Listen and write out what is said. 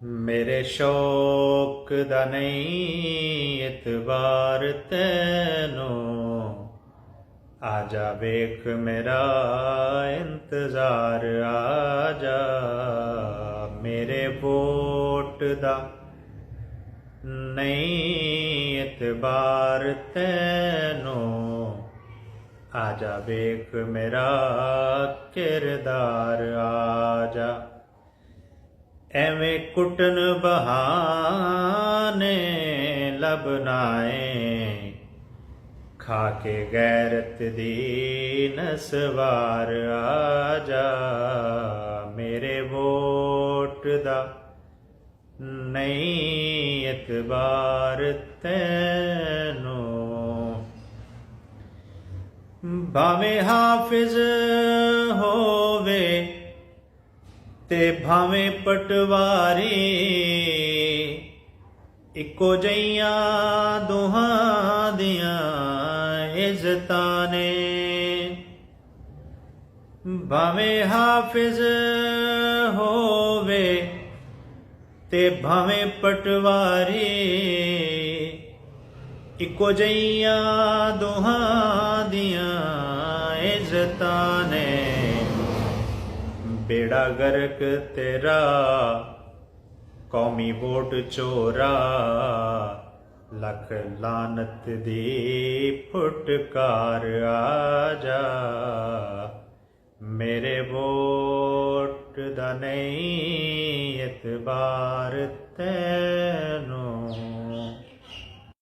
ਮੇਰੇ ਸ਼ੌਕ ਦਾ ਨਹੀਂ ਇਤਬਾਰ ਤੈਨੂੰ, ਆ ਜਾ ਵੇਖ ਮੇਰਾ ਇੰਤਜ਼ਾਰ, ਆ ਜਾ। ਮੇਰੇ ਵੋਟ ਦਾ ਨਹੀਂ ਇਤਬਾਰ ਤੈਨੂੰ, ਆ ਜਾ ਵੇਖ ਮੇਰਾ ਕਿਰਦਾਰ, ਆ ਜਾ। ਐਵੇਂ ਕੁੱਟਣ ਬਹਾਨੇ ਲੱਭਣਾ ਏ, ਖਾ ਕੇ ਗੈਰਤ ਦੀ ਨਸਵਾਰ, ਆ ਜਾ। ਮੇਰੇ ਵੋਟ ਦਾ ਨਹੀਂ ਇਤਬਾਰ ਤੈਨੂੰ, ਭਾਵੇਂ ਹਾਫਿਜ਼ ਹੋਵੇ ਤੇ ਭਾਵੇਂ ਪਟਵਾਰੀ, ਇੱਕੋ ਜਿਹੀਆਂ ਦੋਹਾਂ ਦੀਆਂ ਇੱਜ਼ਤਾਂ ਨੇ। ਭਾਵੇਂ ਹਾਫਿਜ਼ ਹੋਵੇ ਤੇ ਭਾਵੇਂ ਪਟਵਾਰੀ, ਇੱਕੋ ਜਿਹੀਆਂ ਦੋਹਾਂ ਦੀਆਂ ਇੱਜ਼ਤਾਂ ਨੇ। ਬੇੜਾ ਗਰਕ ਤੇਰਾ ਕੌਮੀ ਵੋਟ ਚੋਰਾ, ਲੱਖ ਲਾਨਤ ਦੀ ਫੁਟਕਾਰ, ਆ ਜਾ। ਮੇਰੇ ਵੋਟ ਦਾ ਨਹੀਂ ਇਤਬਾਰ ਤੈਨੂੰ।